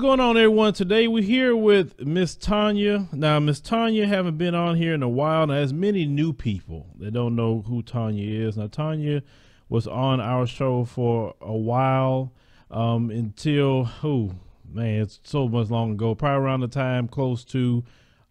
going on, everyone? Today we're here with Miss Tonya. Now, Miss Tonya haven't been on here in a while. Now, there's many new people that don't know who Tonya is. Now, Tonya was on our show for a while until, it's so much long ago, probably around the time close to,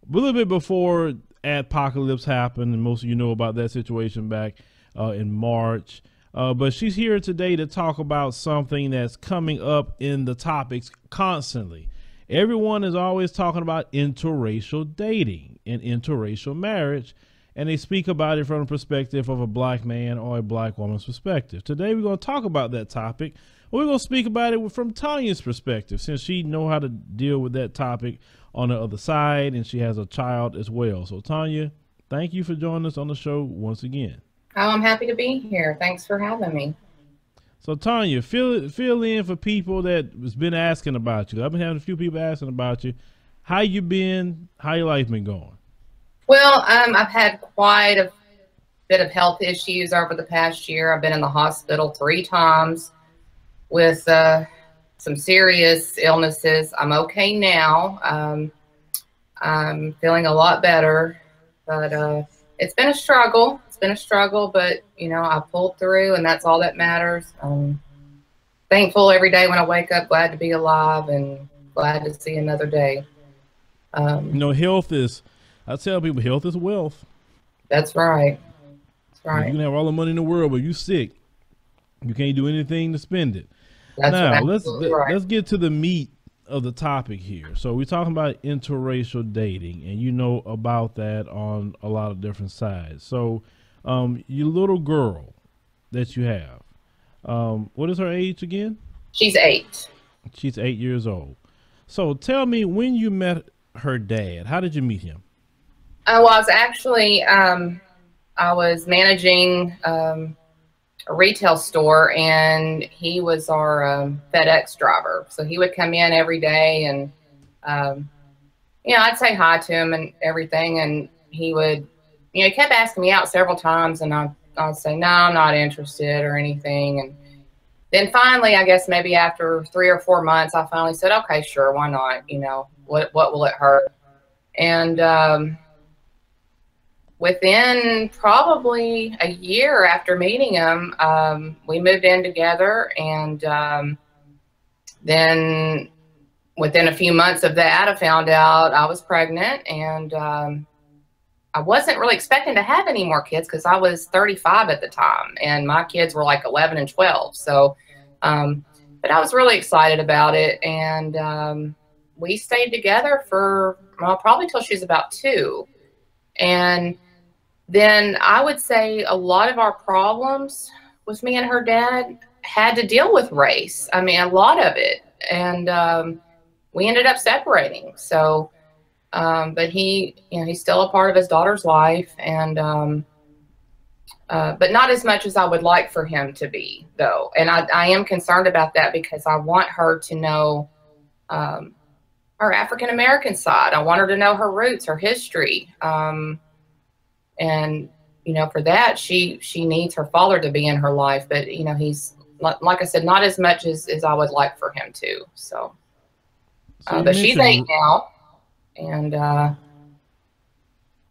a little bit before Apocalypse happened, and most of you know about that situation back in March. But she's here today to talk about something that's coming up in the topics constantly. Everyone is always talking about interracial dating and interracial marriage, and they speak about it from the perspective of a black man or a black woman's perspective. Today we're going to talk about that topic. We're going to speak about it from Tonya's perspective, since she knows how to deal with that topic on the other side, and she has a child as well. So Tonya, thank you for joining us on the show once again. Oh, I'm happy to be here. Thanks for having me. So Tonya, fill in for people that has been asking about you. I've been having a few people asking about you. How you been? How your life been going? Well, I've had quite a bit of health issues over the past year. I've been in the hospital 3 times with some serious illnesses. I'm okay now. I'm feeling a lot better, but it's been a struggle. It's been a struggle, but you know, I pulled through, and that's all that matters. I'm thankful every day when I wake up, glad to be alive and glad to see another day. Health is, I tell people, health is wealth. That's right. That's right. You can have all the money in the world, but you sick, you can't do anything to spend it. That's now, right. let's get to the meat of the topic here. So we're talking about interracial dating, and you know about that on a lot of different sides. So your little girl that you have, what is her age again? She's 8. She's 8 years old. So tell me, when you met her dad, how did you meet him? Well, I was actually I was managing a retail store, and he was our FedEx driver. So he would come in every day, and I'd say hi to him and everything, and he would, he kept asking me out several times, and I'd say no, I'm not interested or anything. And then finally, I guess maybe after 3 or 4 months, I finally said, okay, sure, why not? What will it hurt? And within probably a year after meeting him, we moved in together, and then within a few months of that, I found out I was pregnant, and I wasn't really expecting to have any more kids because I was 35 at the time, and my kids were like 11 and 12. So, but I was really excited about it, and we stayed together for probably till she was about 2. And then I would say a lot of our problems with me and her dad had to deal with race. I mean, a lot of it. And we ended up separating. So, but he's still a part of his daughter's life, and but not as much as I would like for him to be, though. And I am concerned about that because I want her to know her African-American side. I want her to know her roots, her history. And, for that, she needs her father to be in her life. But, he's, like I said, not as much as I would like for him to. So but she's 8 now, and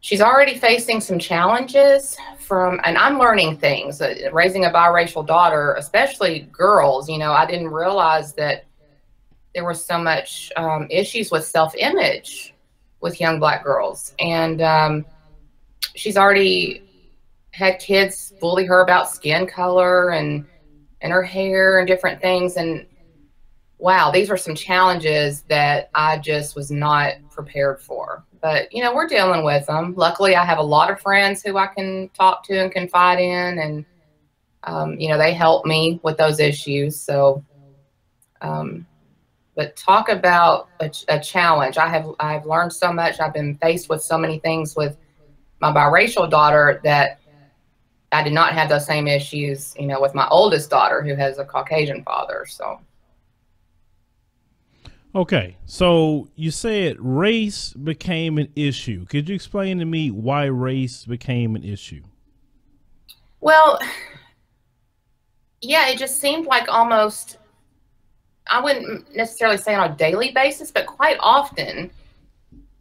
she's already facing some challenges and I'm learning things. Raising a biracial daughter, especially girls, I didn't realize that there was so much issues with self-image with young Black girls. And she's already had kids bully her about skin color and her hair and different things. And wow, these were some challenges that I just was not prepared for. But, we're dealing with them. Luckily, I have a lot of friends who I can talk to and confide in. And, they help me with those issues. So, but talk about a challenge. I've learned so much. I've been faced with so many things with my biracial daughter that I did not have those same issues, with my oldest daughter who has a Caucasian father. So. Okay, so you said race became an issue. Could you explain to me why race became an issue? Well, yeah, it just seemed like almost I wouldn't necessarily say on a daily basis, but quite often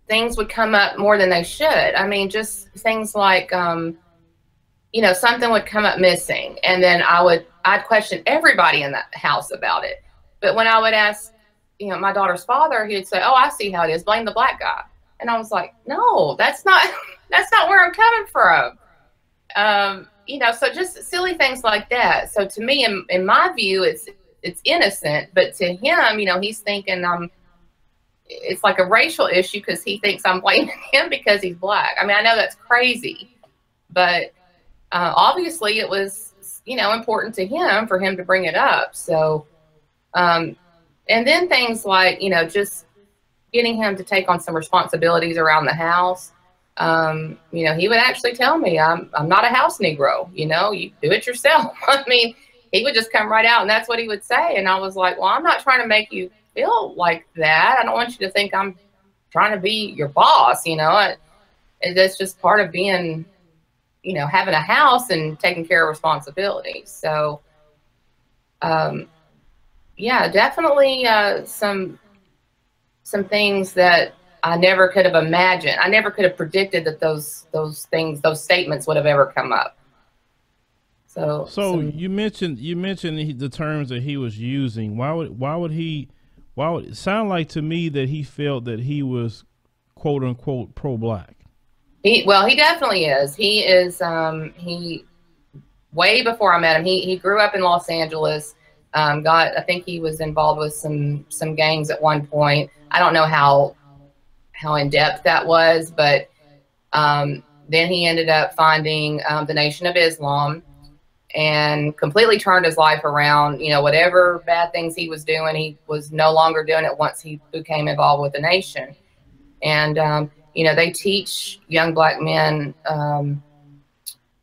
things would come up more than they should. I mean, just things like, you know, something would come up missing, and then I'd question everybody in that house about it. But when I would ask, you know, my daughter's father, he would say, "Oh, I see how it is. Blame the black guy." And I was like, "No, that's not where I'm coming from." You know, so just silly things like that. So to me, in my view, it's innocent, but to him, you know, he's thinking it's like a racial issue because he thinks I'm blaming him because he's black. I mean, I know that's crazy, but obviously it was, you know, important to him for him to bring it up. So, and then things like, you know, just getting him to take on some responsibilities around the house. You know, he would actually tell me, I'm not a house Negro, you know, you do it yourself. I mean, he would just come right out and that's what he would say. And I was like, well, I'm not trying to make you feel like that. I don't want you to think I'm trying to be your boss, you know. That's just part of being, you know, having a house and taking care of responsibilities. So, yeah, definitely some things that I never could have imagined. I never could have predicted that those statements would have ever come up. So you mentioned the terms that he was using. Why would it sound like to me that he felt that he was quote unquote pro-black? He definitely is. He is. He way before I met him. He grew up in Los Angeles. I think he was involved with some gangs at one point. I don't know how in depth that was, but then he ended up finding the Nation of Islam and completely turned his life around. You know, whatever bad things he was doing, he was no longer doing it once he became involved with the Nation. And you know, they teach young black men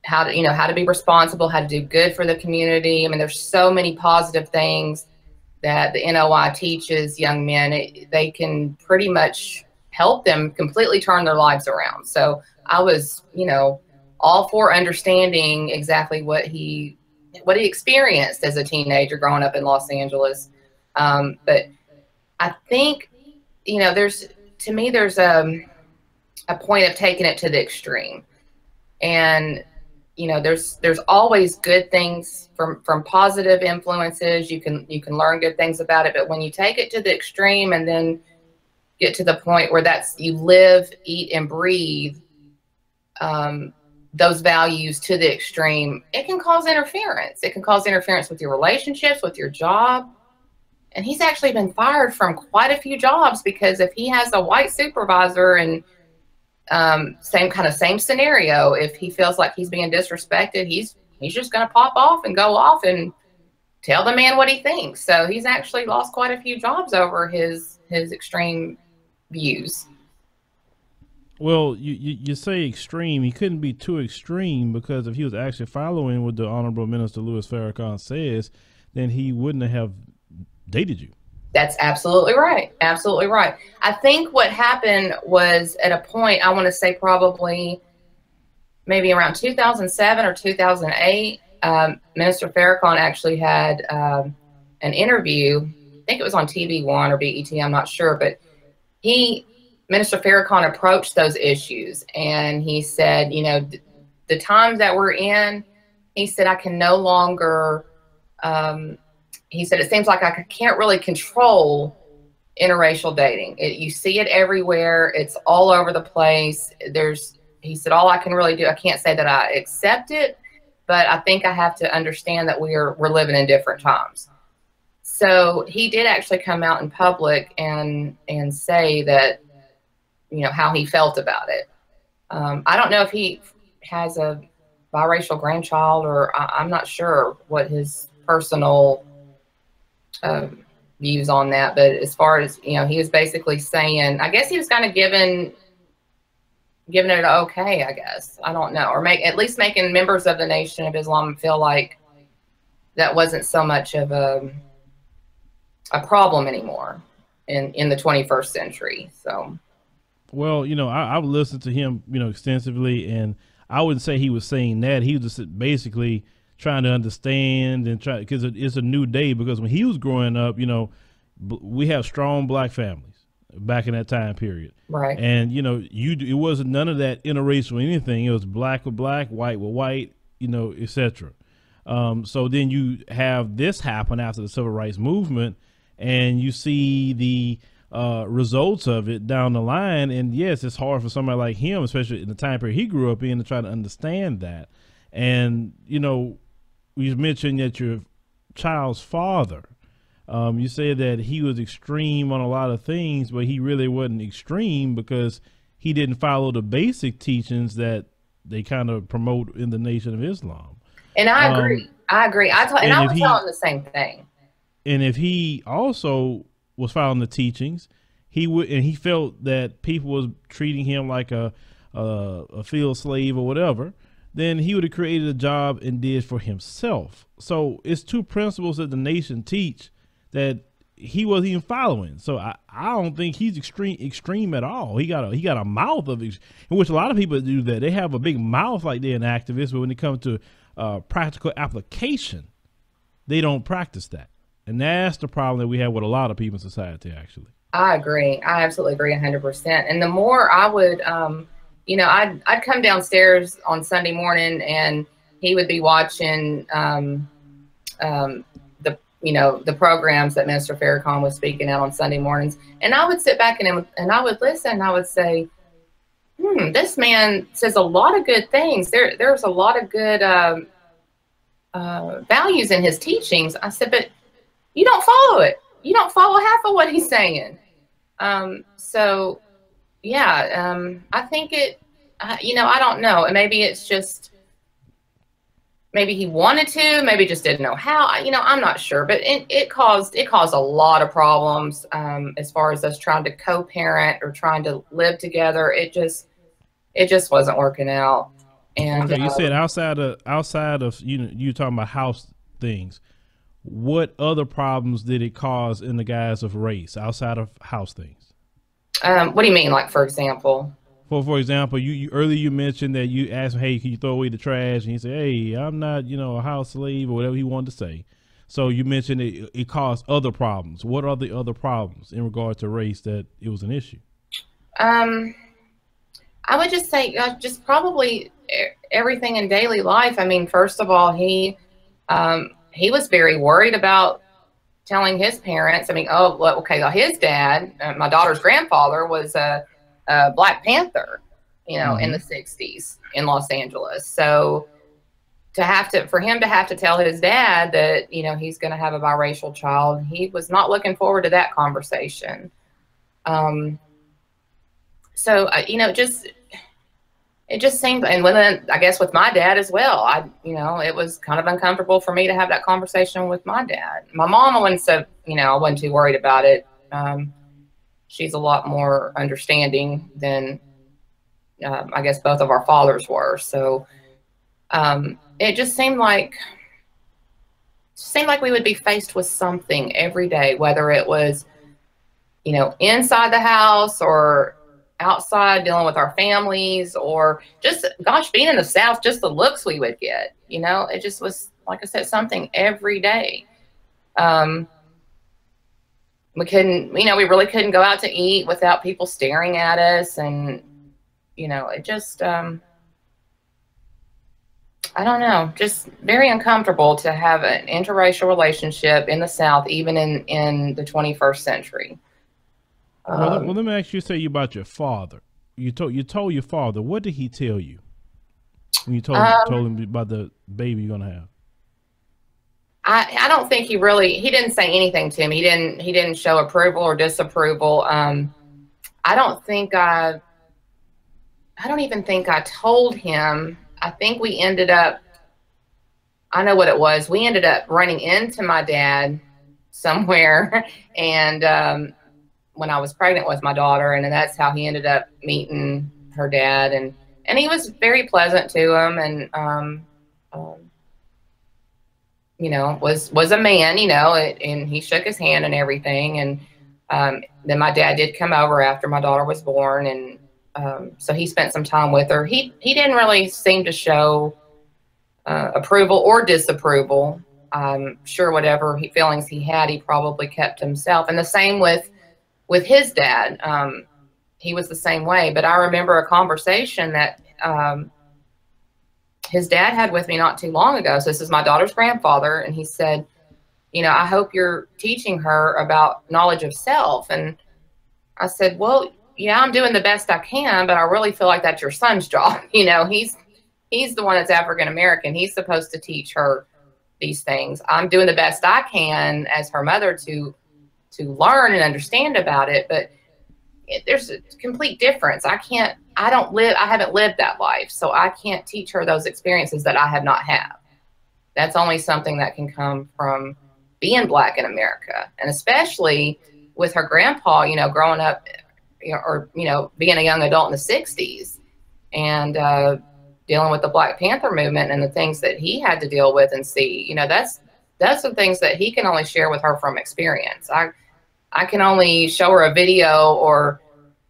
how to be responsible, how to do good for the community. I mean, there's so many positive things that the NOI teaches young men. They can pretty much help them completely turn their lives around. So I was, you know, all for understanding exactly what he experienced as a teenager growing up in Los Angeles. But I think, you know, there's a point of taking it to the extreme. And, you know, there's always good things from positive influences. You can learn good things about it. But when you take it to the extreme and then get to the point where you live, eat, and breathe those values to the extreme, it can cause interference. It can cause interference with your relationships, with your job. And he's actually been fired from quite a few jobs because if he has a white supervisor and same scenario, if he feels like he's being disrespected, he's just going to pop off and go off and tell the man what he thinks. So he's actually lost quite a few jobs over his extreme views. Well, you say extreme. He couldn't be too extreme because if he was actually following what the Honorable Minister Louis Farrakhan says, then he wouldn't have dated you. That's absolutely right. Absolutely right. I think what happened was at a point, I want to say probably maybe around 2007 or 2008, Minister Farrakhan actually had an interview. I think it was on TV One or BET, I'm not sure, but Minister Farrakhan approached those issues and he said, you know, the times that we're in, he said, I can no longer, he said, it seems like I can't really control interracial dating. You see it everywhere. It's all over the place. He said, all I can really do, I can't say that I accept it, but I think I have to understand that we're living in different times. So he did actually come out in public and say that, you know, how he felt about it. I don't know if he has a biracial grandchild or I'm not sure what his personal views on that. But as far as, you know, he was basically saying, I guess he was kind of giving it an okay, I guess. I don't know. Or at least making members of the Nation of Islam feel like that wasn't so much of a problem anymore in the 21st century. So. Well, you know, I've listened to him, you know, extensively, and I wouldn't say he was saying that. He was just basically trying to understand and because it's a new day. Because when he was growing up, you know, we have strong black families back in that time period. Right. And, you know, it wasn't none of that interracial or anything. It was black with black, white with white, you know, etc. So then you have this happen after the civil rights movement, and you see the results of it down the line. And yes, it's hard for somebody like him, especially in the time period he grew up in, to try to understand that. And, you know, you mentioned that your child's father, you said that he was extreme on a lot of things, but he really wasn't extreme because he didn't follow the basic teachings that they kind of promote in the Nation of Islam. And I agree. I agree. I was telling the same thing. And if he also was following the teachings, he felt that people was treating him like a field slave or whatever, then he would have created a job and did for himself. So it's two principles that the nation teach that he wasn't even following. So I don't think he's extreme at all. He got a mouth of in which a lot of people do that. They have a big mouth like they're an activist, but when it comes to practical application, they don't practice that. And that's the problem that we have with a lot of people in society, actually. I agree. I absolutely agree 100%. And the more I would, you know, I'd come downstairs on Sunday morning and he would be watching the programs that Minister Farrakhan was speaking at on Sunday mornings. And I would sit back and I would listen and I would say, this man says a lot of good things. There's a lot of good values in his teachings. I said, but you don't follow it. You don't follow half of what he's saying. So yeah, I think you know, I don't know. And maybe it's just, maybe he wanted to, maybe just didn't know how, you know, I'm not sure, but it caused a lot of problems, as far as us trying to co-parent or trying to live together. It just wasn't working out. And okay, you said outside of, you know, you talking about house things. What other problems did it cause in the guise of race outside of house things? What do you mean? Like, for example? For example, you earlier you mentioned that you asked him, hey, can you throw away the trash? And he said, hey, I'm not, you know, a house slave or whatever he wanted to say. So you mentioned it caused other problems. What are the other problems in regard to race that it was an issue? I would just say just probably everything in daily life. I mean, first of all, he was very worried about telling his parents. I mean, oh, well, okay, well, his dad, my daughter's grandfather, was a Black Panther, you know, in the 60s in Los Angeles. So for him to have to tell his dad that, you know, he's going to have a biracial child, he was not looking forward to that conversation. So, you know, it just seemed, and then I guess with my dad as well, you know, it was kind of uncomfortable for me to have that conversation with my dad. My mom, I wasn't too worried about it. She's a lot more understanding than I guess both of our fathers were. So it just seemed like we would be faced with something every day, whether it was, you know, inside the house or outside dealing with our families, or just, gosh, being in the South, just the looks we would get, you know, it just was, like I said, something every day. We really couldn't go out to eat without people staring at us. And, you know, it just, I don't know, just very uncomfortable to have an interracial relationship in the South, even in the 21st century. Well, let me ask you, say about your father. You told your father, what did he tell you when you told him about the baby you're gonna have? I don't think he didn't say anything to him. He didn't show approval or disapproval. I don't even think I told him. I think we ended up, I know what it was. We ended up running into my dad somewhere, and when I was pregnant with my daughter, and that's how he ended up meeting her dad, and he was very pleasant to him, and you know, was a man, you know, and he shook his hand and everything, and then my dad did come over after my daughter was born, and so he spent some time with her. He didn't really seem to show approval or disapproval. I'm sure whatever feelings he had, he probably kept himself. And the same with his dad. He was the same way. But I remember a conversation that his dad had with me not too long ago. So this is my daughter's grandfather. And he said, you know, I hope you're teaching her about knowledge of self. And I said, well, yeah, I'm doing the best I can, but I really feel like that's your son's job. You know, he's the one that's African-American. He's supposed to teach her these things. I'm doing the best I can as her mother to learn and understand about it. But there's a complete difference. I haven't lived that life. So I can't teach her those experiences that I have not had. That's only something that can come from being Black in America. And especially with her grandpa, you know, growing up, you know, or, you know, being a young adult in the 60s and dealing with the Black Panther movement and the things that he had to deal with and see, you know, that's the things that he can only share with her from experience. I can only show her a video or,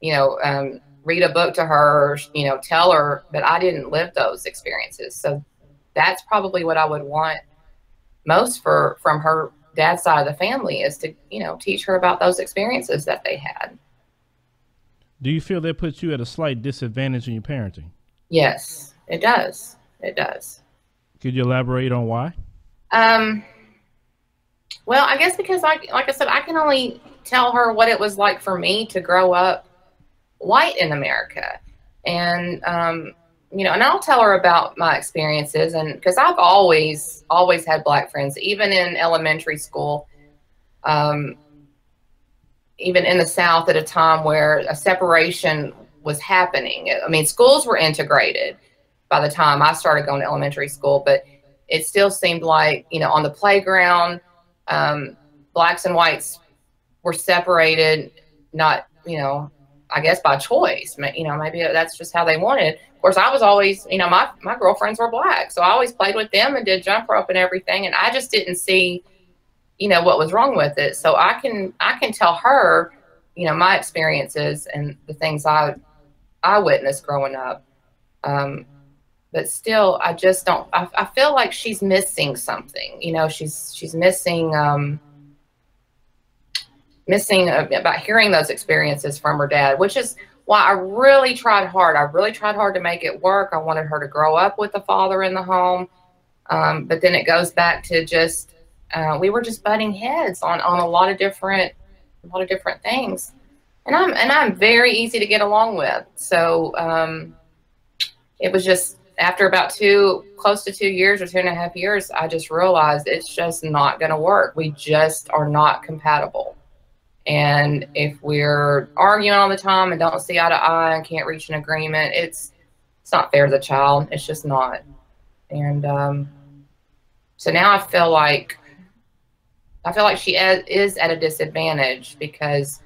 you know, read a book to her, or, you know, tell her, but I didn't live those experiences. So that's probably what I would want most from her dad's side of the family, is to, you know, teach her about those experiences that they had. Do you feel that puts you at a slight disadvantage in your parenting? Yes, it does. It does. Could you elaborate on why? Well, I guess because like I said, I can only tell her what it was like for me to grow up white in America. And, you know, and I'll tell her about my experiences, and because I've always had Black friends, even in elementary school, even in the South at a time where a separation was happening. I mean, schools were integrated by the time I started going to elementary school, but it still seemed like, you know, on the playground, Blacks and whites were separated, not, you know, I guess by choice. You know, maybe that's just how they wanted. Of course, I was always, you know, my girlfriends were Black, so I always played with them and did jump rope and everything, and I just didn't see, you know, what was wrong with it. So I can tell her, you know, my experiences and the things I witnessed growing up. But still, I just don't, I feel like she's missing something, you know, she's missing about hearing those experiences from her dad, which is why I really tried hard. I really tried hard to make it work. I wanted her to grow up with a father in the home. But then it goes back to just, we were just butting heads on a lot of different things. And I'm very easy to get along with. So, it was just after about close to 2 years or 2.5 years, I just realized it's just not going to work. We just are not compatible. And if we're arguing all the time and don't see eye to eye and can't reach an agreement, it's not fair to the child. It's just not. And so now I feel like she is at a disadvantage because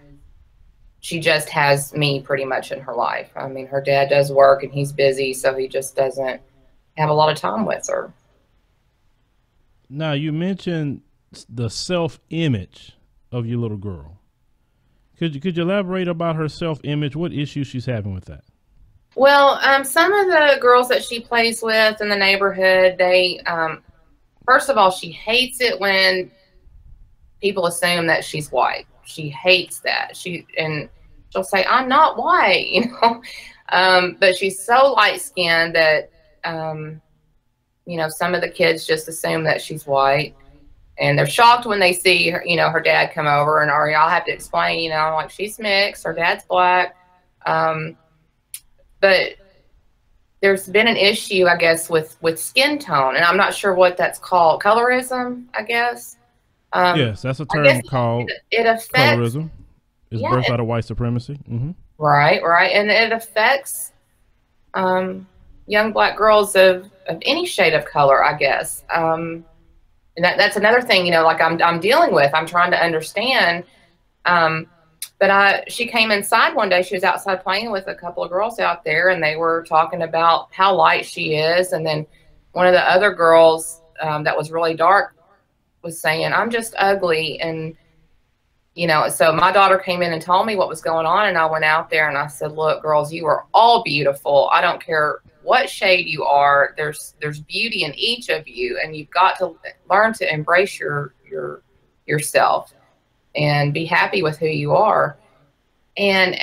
she just has me pretty much in her life. I mean, her dad does work and he's busy, so he just doesn't have a lot of time with her. Now, you mentioned the self-image of your little girl. Could you elaborate about her self-image? What issues she's having with that? Well, some of the girls that she plays with in the neighborhood, they, first of all, she hates it when people assume that she's white. She hates that. She'll say, I'm not white, you know. But she's so light-skinned that, you know, some of the kids just assume that she's white. And they're shocked when they see her, you know, her dad come over, and or I'll have to explain, you know, like, she's mixed, her dad's Black. But there's been an issue, I guess, with skin tone, and I'm not sure what that's called. Colorism, I guess. Yes, that's a term called it affects, colorism. It's birthed out of white supremacy. Mm-hmm. Right. And it affects young Black girls of any shade of color, I guess. And that's another thing, you know, like I'm dealing with. I'm trying to understand. But she came inside one day. She was outside playing with a couple of girls out there, and they were talking about how light she is. And then one of the other girls that was really dark was saying, I'm just ugly. And, you know, so my daughter came in and told me what was going on. And I went out there and I said, look, girls, you are all beautiful. I don't care what shade you are, there's beauty in each of you, and you've got to learn to embrace yourself and be happy with who you are. And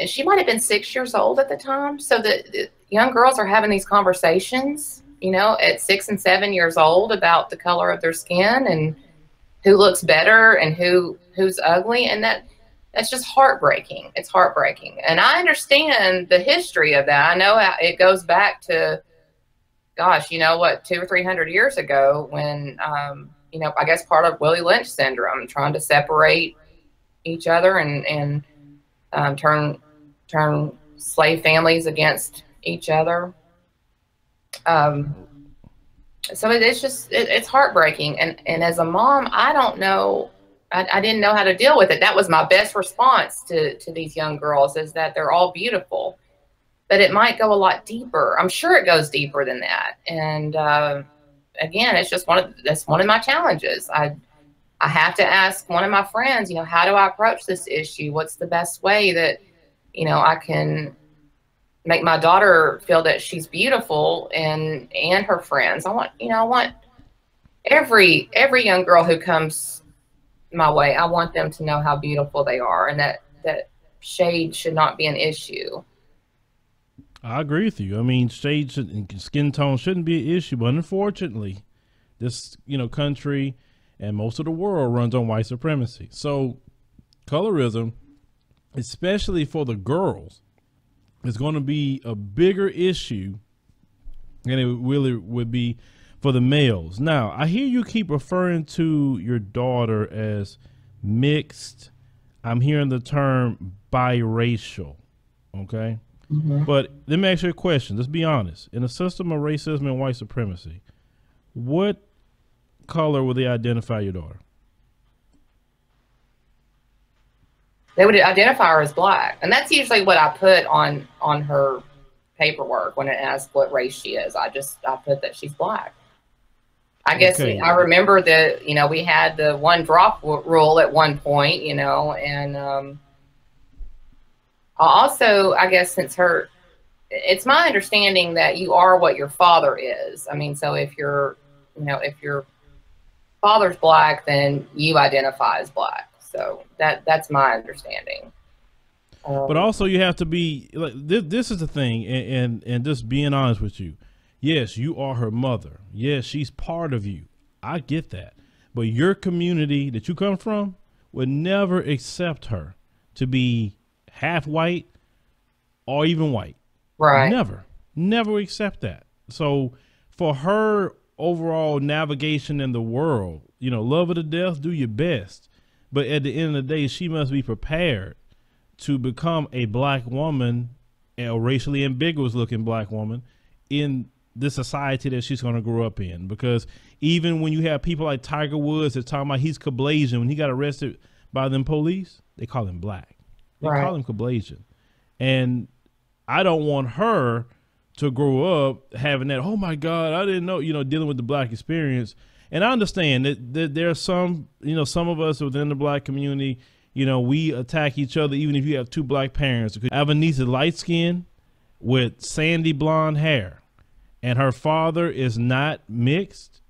she might have been 6 years old at the time, so the young girls are having these conversations, you know, at 6 and 7 years old about the color of their skin and who looks better and who's ugly, and that's just heartbreaking. It's heartbreaking. And I understand the history of that. I know it goes back to, gosh, you know what, 200 or 300 years ago when, you know, I guess part of Willie Lynch syndrome, trying to separate each other and turn slave families against each other. So it's heartbreaking. And as a mom, I don't know, I didn't know how to deal with it. That was my best response to these young girls, is that they're all beautiful, but it might go a lot deeper. I'm sure it goes deeper than that. And again, it's just that's one of my challenges. I have to ask one of my friends, you know, how do I approach this issue? What's the best way that, you know, I can make my daughter feel that she's beautiful and her friends. I want every young girl who comes my way, I want them to know how beautiful they are, and that shade should not be an issue. I agree with you. I mean, shade and skin tone shouldn't be an issue, but unfortunately, this, you know, country and most of the world runs on white supremacy. So colorism, especially for the girls, is going to be a bigger issue than it really would be for the males. Now, I hear you keep referring to your daughter as mixed. I'm hearing the term biracial. Okay. Mm-hmm. But let me ask you a question. Let's be honest. In a system of racism and white supremacy, what color will they identify your daughter? They would identify her as black. And that's usually what I put on her paperwork when it asks what race she is. I put that she's black. I guess Okay. I remember that, you know, we had the one drop rule at one point, you know, and also, I guess it's my understanding that you are what your father is. I mean, so if your father's black, then you identify as black. So that's my understanding. But also you have to be like, this is the thing. And just being honest with you. Yes, you are her mother. Yes, she's part of you. I get that. But your community that you come from would never accept her to be half white or even white. Right. Never accept that. So for her overall navigation in the world, you know, love her to death, do your best. But at the end of the day, she must be prepared to become a black woman, a racially ambiguous looking black woman in the society that she's going to grow up in. Because even when you have people like Tiger Woods that talking about he's Caucasian, when he got arrested by them police, they call him black. They call him Caucasian. And I don't want her to grow up having that, oh my God, I didn't know, you know, dealing with the black experience. And I understand that there are some, you know, some of us within the black community, you know, we attack each other even if you have two black parents. I have a niece that's light skinned with sandy blonde hair, and her father is not mixed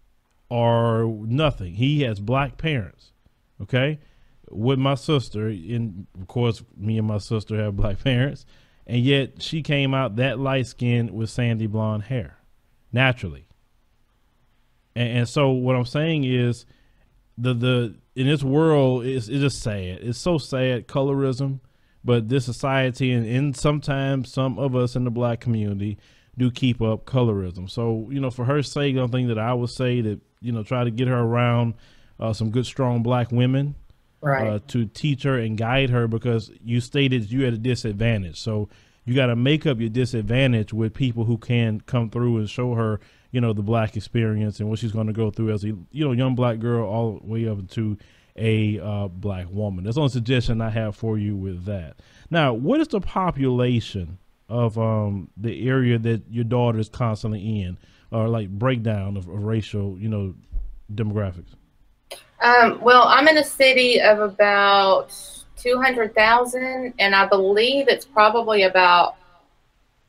or nothing. He has black parents. Okay. With my sister, and of course, me and my sister have black parents, and yet she came out that light skinned with sandy blonde hair naturally. And so what I'm saying is the in this world it's just sad. It's so sad, colorism, but this society and sometimes some of us in the black community do keep up colorism. So, you know, for her sake, the thing that I would say that, you know, try to get her around some good, strong black women, right, to teach her and guide her, because you stated you at a disadvantage. So you got to make up your disadvantage with people who can come through and show her, you know, the black experience and what she's going to go through as a, you know, young black girl all the way up to a black woman. That's the only suggestion I have for you with that. Now, what is the population of the area that your daughter is constantly in, or like breakdown of racial, you know, demographics? Well, I'm in a city of about 200,000, and I believe it's probably about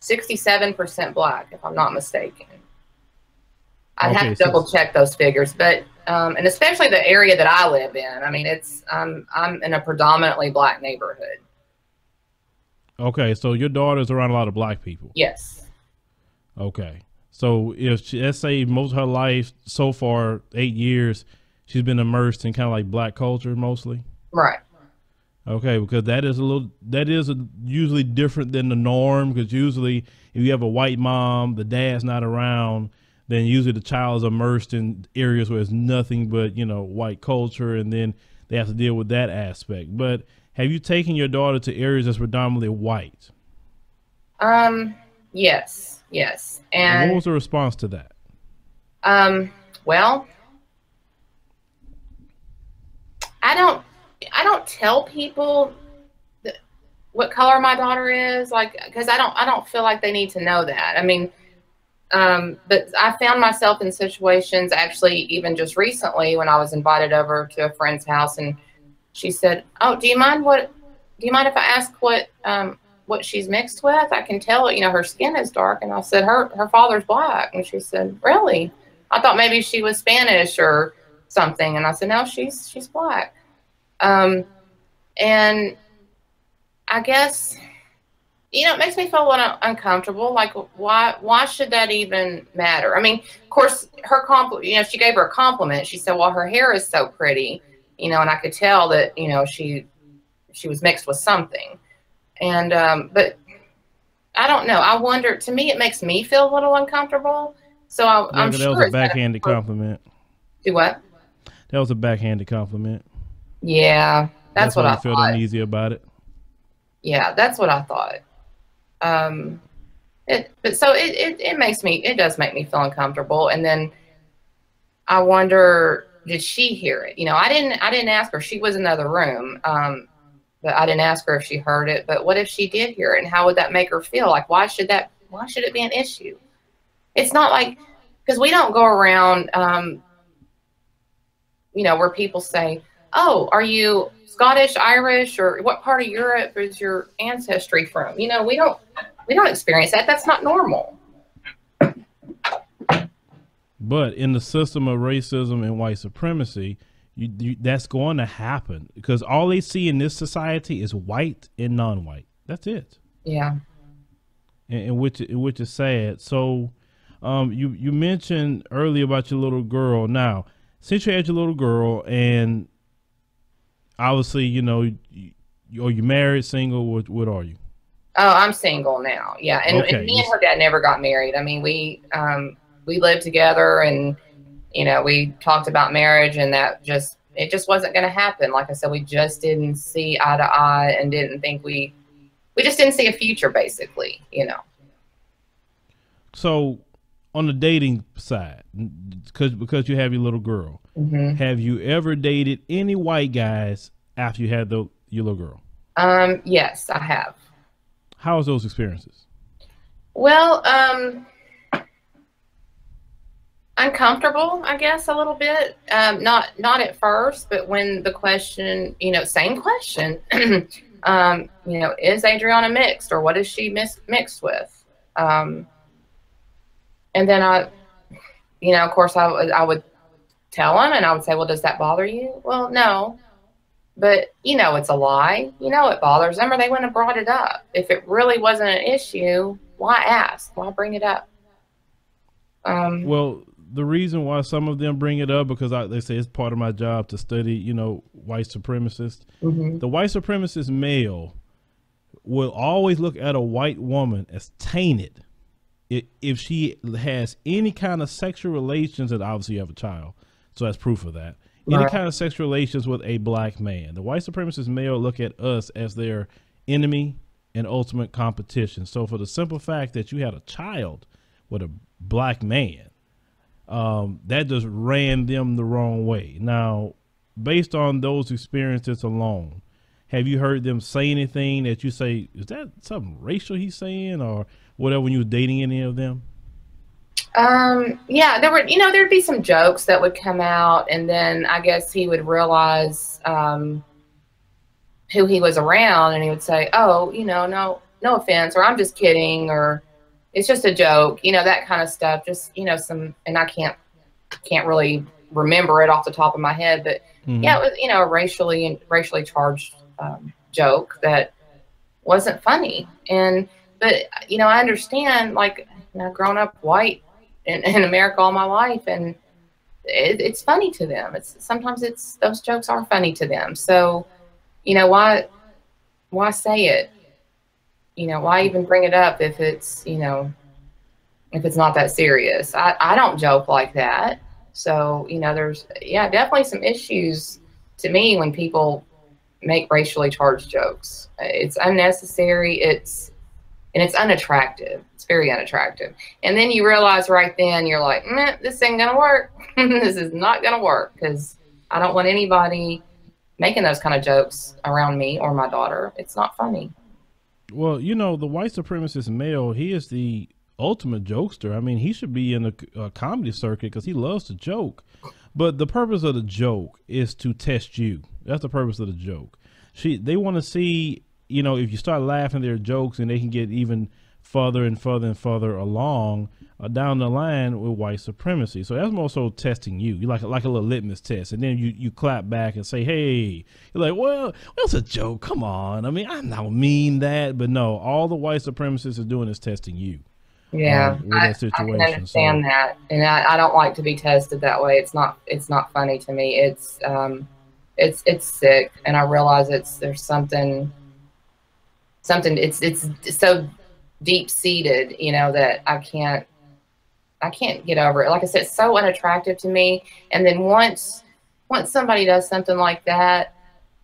67% black, if I'm not mistaken. I'd Okay, have to double check those figures, but and especially the area that I live in. I mean, I'm in a predominantly black neighborhood. Okay, so your daughter's around a lot of black people. Yes. Okay, so if she, let's say most of her life so far, 8 years, she's been immersed in kind of like black culture mostly. Right. Okay, because that is usually different than the norm. Because usually, if you have a white mom, the dad's not around, then usually the child is immersed in areas where it's nothing but, you know, white culture, and then they have to deal with that aspect. But have you taken your daughter to areas that's predominantly white? Yes, yes. And what was the response to that? Well, I don't tell people what color my daughter is, like, because I don't feel like they need to know that. I mean, but I found myself in situations, actually, even just recently, when I was invited over to a friend's house, and she said, "Oh, do you mind if I ask what she's mixed with? I can tell, you know, her skin is dark." And I said, her father's black. And she said, "Really? I thought maybe she was Spanish or something." And I said, "No, she's black." And I guess, you know, it makes me feel a little uncomfortable. Like, why should that even matter? I mean, of course, you know, she gave her a compliment. She said, "Well, her hair is so pretty," you know, and I could tell that, you know, she was mixed with something. And, but I don't know. I wonder, to me, it makes me feel a little uncomfortable. So I'm sure that was a backhanded compliment. Do what? That was a backhanded compliment. Yeah. That's what I thought. Felt uneasy about it. Yeah, that's what I thought. It does make me feel uncomfortable. And then I wonder, did she hear it? You know, I didn't ask her. She was in the other room. But I didn't ask her if she heard it. But what if she did hear it, and how would that make her feel? Like, why should it be an issue? It's not like, because we don't go around, you know, where people say, "Oh, are you Scottish, Irish, or what part of Europe is your ancestry from?" You know, we don't experience that. That's not normal. But in the system of racism and white supremacy, that's going to happen, because all they see in this society is white and non-white. That's it. Yeah. And which is sad. So, you mentioned earlier about your little girl. Now, since you had your little girl, and obviously, you know, are you married, single? What are you? Oh, I'm single now. Yeah, and, okay. And me and her dad never got married. I mean, we lived together, and you know, we talked about marriage, and it just wasn't going to happen. Like I said, we just didn't see eye to eye, and didn't think we just didn't see a future, basically, you know. So on the dating side, because you have your little girl, have you ever dated any white guys after you had your little girl? Yes, I have. How was those experiences? Well, uncomfortable, I guess, a little bit. Not at first, but when the question, you know, same question, you know, is Adriana mixed, or what is she mixed with? And then you know, of course, I would tell him, and I would say, "Well, does that bother you?" "Well, no." But, you know, it's a lie. You know, it bothers them, or they wouldn't have brought it up. If it really wasn't an issue, why ask? Why bring it up? Well, the reason why some of them bring it up, because they say it's part of my job to study, you know, white supremacists. The white supremacist male will always look at a white woman as tainted if she has any kind of sexual relations, and obviously you have a child, so that's proof of that. Any kind of sexual relations with a black man. The white supremacist male look at us as their enemy and ultimate competition. So for the simple fact that you had a child with a black man, that just ran them the wrong way. Now, based on those experiences alone, have you heard them say anything that you say, is that something racial he's saying, or whatever, when you were dating any of them? Yeah, there'd be some jokes that would come out, and then I guess he would realize, who he was around, and he would say, "Oh, you know, no offense," or "I'm just kidding," or, it's just a joke, you know, that kind of stuff. Just, you know, some, and I can't really remember it off the top of my head, but yeah, it was, you know, a racially charged joke that wasn't funny. But you know, I understand, like, you know, grown up white in America all my life, and it's funny to them. Sometimes those jokes are funny to them. So, you know, why say it? You know, why even bring it up if it's, you know, if it's not that serious? I don't joke like that. So, you know, there's, yeah, definitely some issues to me when people make racially charged jokes. It's unnecessary. It's unattractive. It's very unattractive. And then you realize right then, you're like, this ain't gonna work. This is not gonna work, because I don't want anybody making those kind of jokes around me or my daughter. It's not funny. Well, you know, the white supremacist male, he is the ultimate jokester. I mean, he should be in a comedy circuit because he loves to joke. But the purpose of the joke is to test you. That's the purpose of the joke. They want to see, you know, if you start laughing at their jokes, and they can get even further and further and further along down the line with white supremacy. So that's more so testing you. You like a little litmus test, and then you clap back and say, "Hey," you're like, "Well, it's a joke. Come on. I mean, I don't mean that." But no, all the white supremacists are doing is testing you. Yeah, with that situation. I can understand that, and I don't like to be tested that way. It's not funny to me. It's sick, and I realize there's something. It's so deep seated, you know, that I can't get over it. Like I said, it's so unattractive to me. And then once somebody does something like that,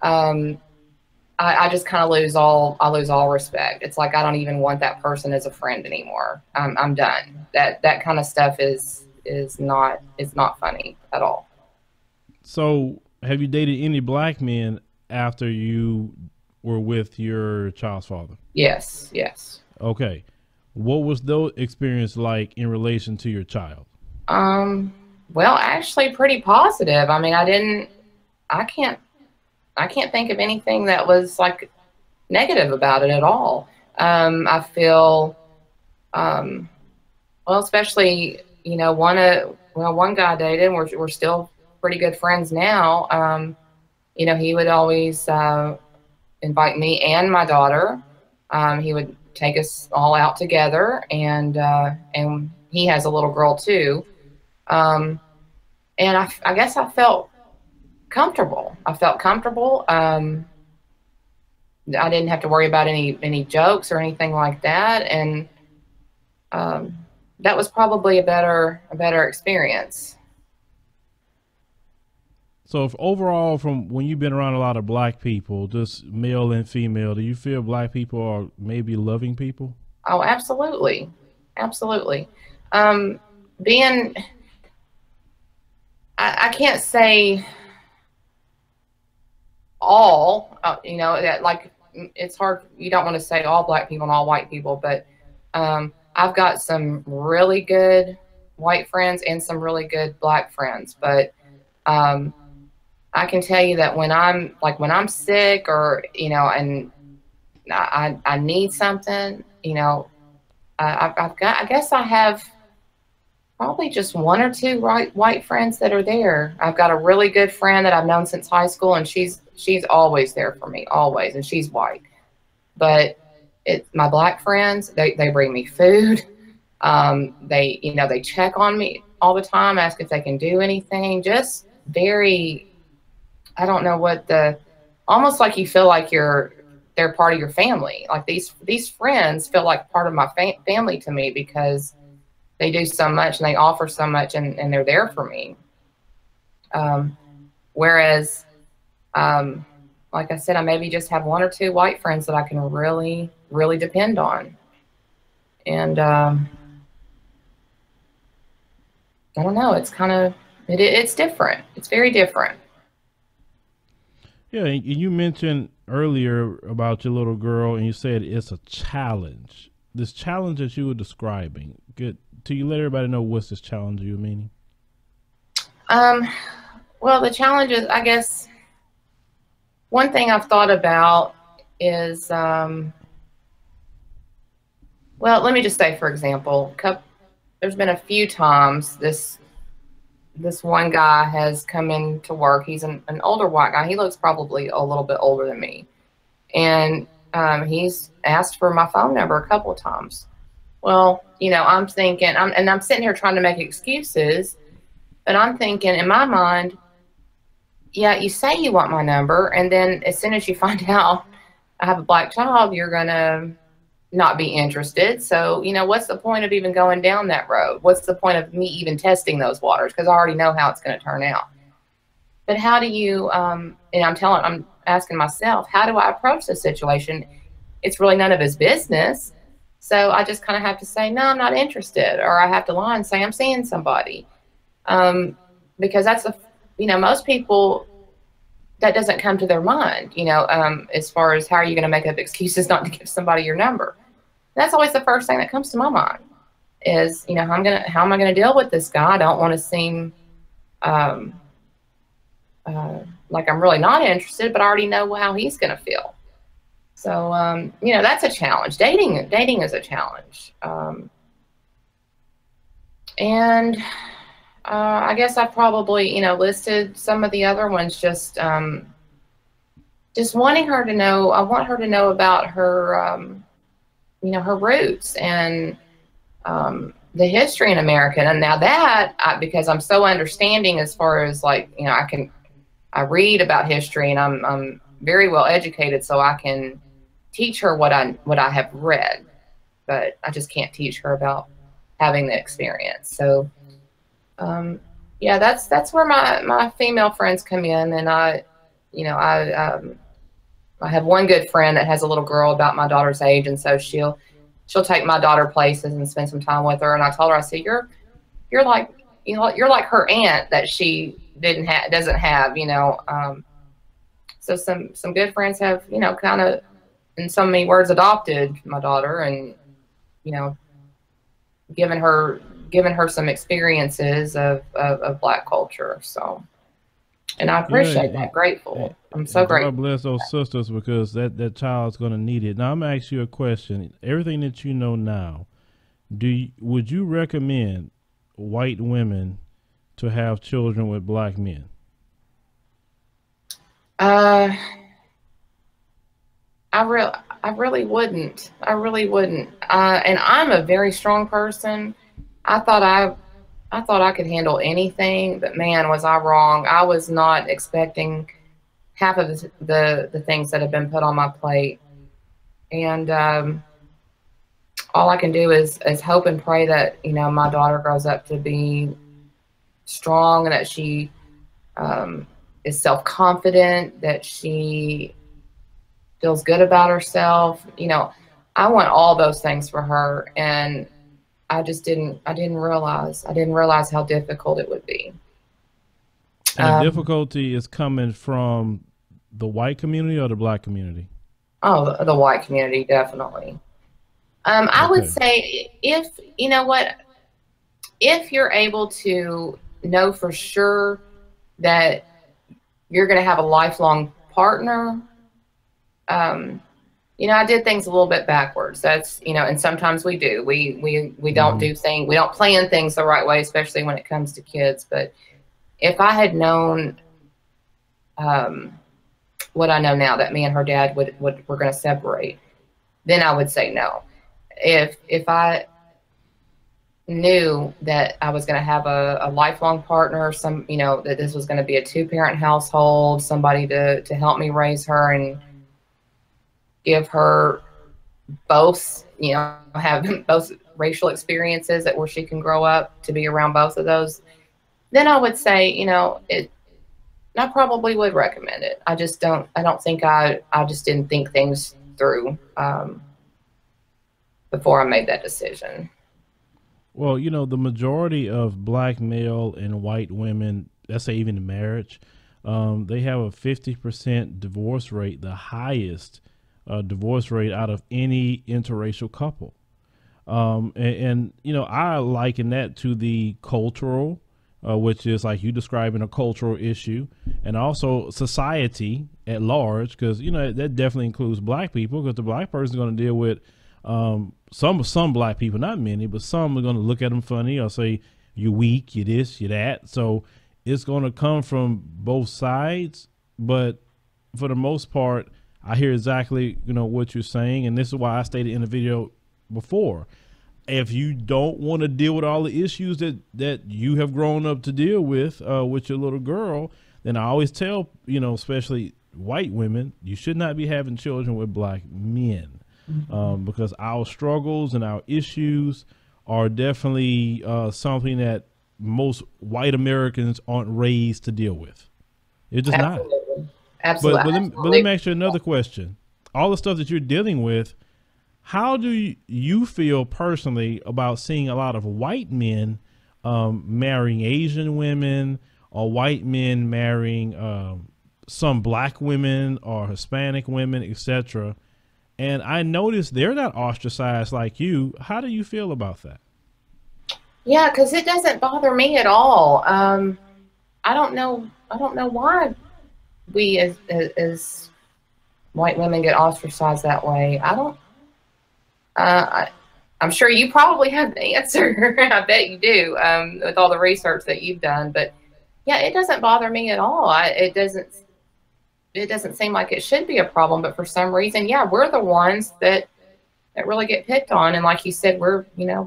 I just kind of lose all respect. It's like I don't even want that person as a friend anymore. I'm done. That kind of stuff is not funny at all. So, have you dated any black men after you were with your child's father? Yes. Okay. What was those experience like in relation to your child? Well, actually pretty positive. I mean, I can't think of anything that was like negative about it at all. I feel, well, especially, you know, one guy I dated, we're still pretty good friends now. You know, he would always invite me and my daughter. He would take us all out together, and he has a little girl too. And I guess I felt comfortable. I didn't have to worry about any jokes or anything like that, and that was probably a better experience. So, if overall, from when you've been around a lot of black people, just male and female, do you feel black people are maybe loving people? Oh, absolutely. I can't say all, you know, that, like, it's hard. You don't want to say all black people and all white people, but I've got some really good white friends and some really good black friends, but I can tell you that when I'm sick, or, you know, and I need something, you know, I guess I have probably just one or two white friends that are there. I've got a really good friend that I've known since high school, and she's always there for me, always, and she's white. But my black friends, they bring me food. They, you know, they check on me all the time, ask if they can do anything. Just very, I don't know almost like you feel like they're part of your family. Like these friends feel like part of my family to me, because they do so much and they offer so much, and they're there for me. Whereas, like I said, I maybe just have one or two white friends that I can really, really depend on. And I don't know, it's kind of, it's different. It's very different. Yeah, and you mentioned earlier about your little girl, and you said it's a challenge. This challenge that you were describing, good. Do you let everybody know what's this challenge you're meaning? Well, the challenge is, I guess, one thing I've thought about is Well, let me just say, for example, there's been a few times this one guy has come in to work. He's an older white guy. He looks probably a little bit older than me. And he's asked for my phone number a couple of times. Well, you know, I'm thinking, I'm sitting here trying to make excuses, but I'm thinking in my mind, yeah, you say you want my number, and then as soon as you find out I have a black child, you're going to not be interested. So, you know, what's the point of even going down that road? What's the point of me even testing those waters? Because I already know how it's going to turn out. But how do you, and I'm asking myself, how do I approach this situation? It's really none of his business. So I just kind of have to say, no, I'm not interested. Or I have to lie and say, I'm seeing somebody. Because that's most people, that doesn't come to their mind, as far as how are you going to make up excuses not to give somebody your number. That's always the first thing that comes to my mind is, how am I going to deal with this guy? I don't want to seem like I'm really not interested, but I already know how he's going to feel. So, that's a challenge. Dating is a challenge. And I guess I probably, listed some of the other ones, just wanting her to know. I want her to know about her, her roots and the history in America. And now that, because I'm so understanding as far as like, I read about history and I'm very well educated, so I can teach her what I have read, but I just can't teach her about having the experience. So, yeah, that's where my female friends come in. And I have one good friend that has a little girl about my daughter's age, and so she'll take my daughter places and spend some time with her. And I told her, I said, you're like her aunt that she doesn't have. So some good friends have kind of, in so many words, adopted my daughter and given her some experiences of Black culture. So, and I appreciate that. Grateful. I'm so grateful. God bless those sisters, because that child's going to need it. Now I'm going to ask you a question. Everything that you know now, would you recommend white women to have children with Black men? I really wouldn't. I really wouldn't. And I'm a very strong person. I thought I could handle anything, but man, was I wrong. I was not expecting half of the things that have been put on my plate. And all I can do is hope and pray that, my daughter grows up to be strong, and that she is self-confident, that she feels good about herself. I want all those things for her, and I didn't realize how difficult it would be. And the difficulty is coming from the white community or the Black community? Oh, the white community, definitely. Okay. I would say if you're able to know for sure that you're going to have a lifelong partner, I did things a little bit backwards. That's, and sometimes we do. We don't do things, we don't plan things the right way, especially when it comes to kids. But if I had known what I know now, that me and her dad were going to separate, then I would say no. If I knew that I was going to have a lifelong partner, that this was going to be a 2-parent household, somebody to help me raise her and give her both, have both racial experiences where she can grow up to be around both of those, then I would say, I probably would recommend it. I just didn't think things through before I made that decision. Well, the majority of Black male and white women, let's say even in marriage, they have a 50% divorce rate, the highest divorce rate out of any interracial couple. And I liken that to the cultural, which is like you describing a cultural issue, and also society at large, because, that definitely includes Black people, because the Black person is going to deal with Some black people, not many, but some are going to look at them funny or say, you're weak, you're this, you're that. So it's going to come from both sides. But for the most part, I hear exactly, what you're saying. And this is why I stated in the video before, if you don't want to deal with all the issues that you have grown up to deal with your little girl, then I always tell, especially white women, you should not be having children with black men. Because our struggles and our issues are definitely something that most white Americans aren't raised to deal with. It's just not. Absolutely. But let me ask you another question. All the stuff that you're dealing with, how do you feel personally about seeing a lot of white men marrying Asian women, or white men marrying some black women or Hispanic women, etc.? And I noticed they're not ostracized like you. How do you feel about that? Yeah, because it doesn't bother me at all. I don't know why we as white women get ostracized that way. I don't. I'm sure you probably have the answer. I bet you do, with all the research that you've done. But yeah, it doesn't bother me at all. It doesn't seem like it should be a problem. But for some reason, yeah, we're the ones that really get picked on. And like you said, we're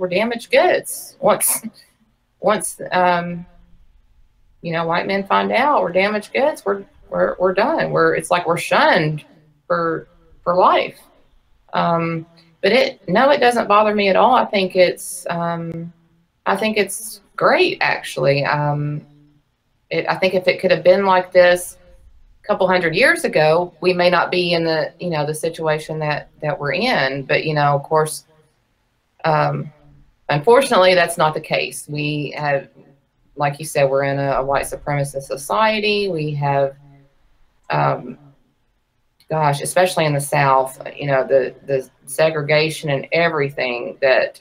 damaged goods. Once white men find out we're damaged goods, we're done. It's like we're shunned for life. But it doesn't bother me at all. I think it's great, actually. I think if it could have been like this a couple hundred years ago, we may not be in the situation that we're in. But of course, unfortunately, that's not the case. We have, like you said, we're in a white supremacist society. We have, especially in the South, the segregation and everything that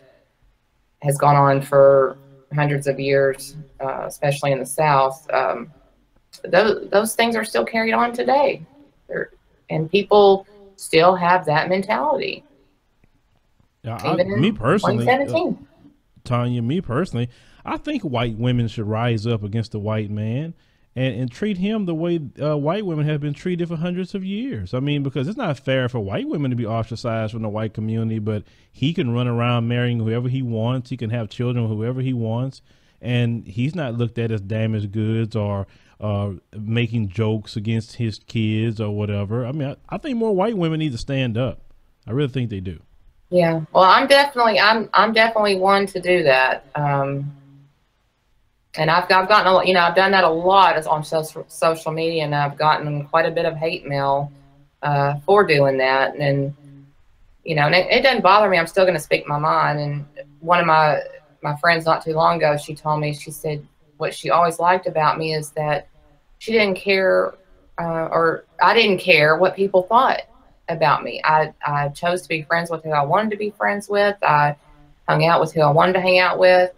has gone on for hundreds of years, especially in the South. Those things are still carried on today, and people still have that mentality. Me personally, Tonya, me personally, I think white women should rise up against the white man and treat him the way white women have been treated for hundreds of years. I mean, because it's not fair for white women to be ostracized from the white community, but he can run around marrying whoever he wants. He can have children with whoever he wants. And he's not looked at as damaged goods or making jokes against his kids or whatever. I mean, I think more white women need to stand up. I really think they do. Yeah. Well, I'm definitely one to do that. And I've gotten a lot, I've done that a lot on social media, and I've gotten quite a bit of hate mail for doing that. And and it doesn't bother me. I'm still going to speak my mind. And one of my friends not too long ago, she told me, she said what she always liked about me is that she didn't care, or I didn't care what people thought about me. I chose to be friends with who I wanted to be friends with. I hung out with who I wanted to hang out with.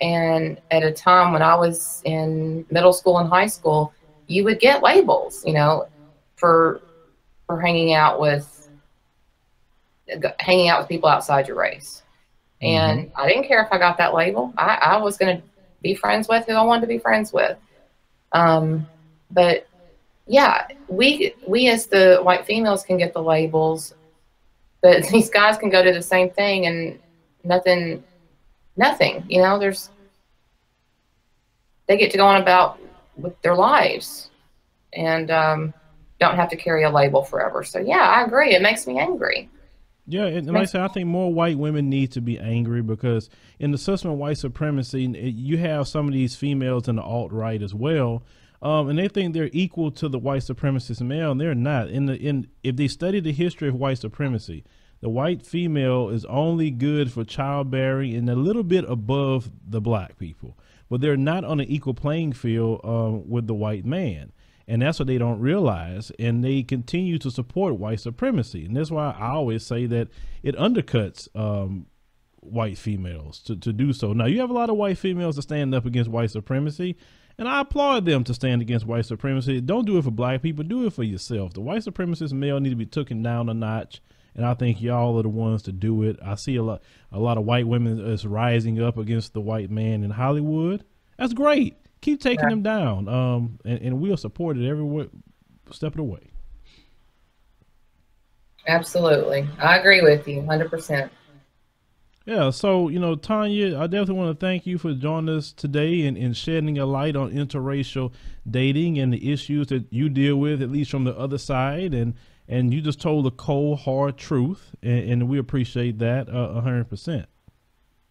And at a time when I was in middle school and high school, you would get labels, for hanging out with people outside your race. And I didn't care if I got that label. I was going to be friends with who I wanted to be friends with. But yeah, we as the white females can get the labels, but these guys can go do the same thing and nothing, they get to go on about with their lives and don't have to carry a label forever. So yeah, I agree. It makes me angry. Yeah, and like I said, I think more white women need to be angry, because in the system of white supremacy, you have some of these females in the alt-right as well, and they think they're equal to the white supremacist male, and they're not. If they study the history of white supremacy, the white female is only good for childbearing and a little bit above the black people, but they're not on an equal playing field with the white man. And that's what they don't realize. And they continue to support white supremacy. And that's why I always say that it undercuts white females to do so. Now, you have a lot of white females that stand up against white supremacy, and I applaud them to stand against white supremacy. Don't do it for black people. Do it for yourself. The white supremacist male need to be taken down a notch, and I think y'all are the ones to do it. I see a lot of white women is rising up against the white man in Hollywood. That's great. Keep taking them down. And we'll support it every step of the way. Absolutely. I agree with you 100%. Yeah, so, you know, Tonya, I definitely want to thank you for joining us today and shedding a light on interracial dating and the issues that you deal with, at least from the other side. And you just told the cold, hard truth, and we appreciate that 100%.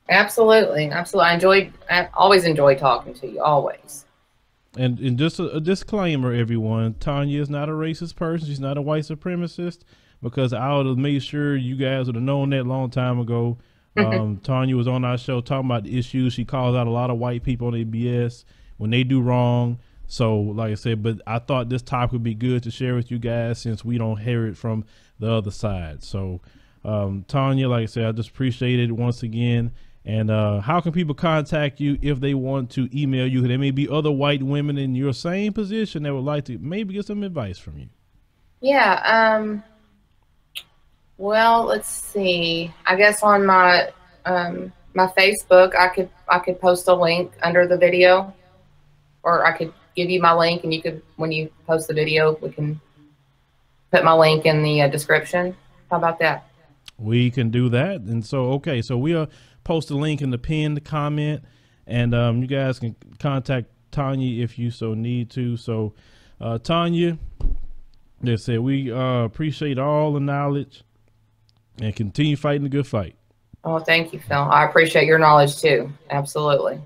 Absolutely. Absolutely. I always enjoy talking to you, always. And just a disclaimer, everyone, Tonya is not a racist person. She's not a white supremacist, because I would have made sure you guys would have known that a long time ago. Tonya was on our show talking about the issues. She calls out a lot of white people on their BS when they do wrong. So like I said, but I thought this topic would be good to share with you guys since we don't hear it from the other side. So Tonya, like I said, I just appreciate it once again. And how can people contact you if they want to email you? There may be other white women in your same position that would like to maybe get some advice from you. Yeah. Well, let's see. I guess on my my Facebook, I could post a link under the video, or I could give you my link, and you could, when you post the video, we can put my link in the description. How about that? We can do that. And so, okay, so we'll post a link in the pinned comment, and you guys can contact Tonya if you so need to. So, Tonya, they said we appreciate all the knowledge. And continue fighting the good fight. Oh, thank you, Phil. I appreciate your knowledge too. Absolutely.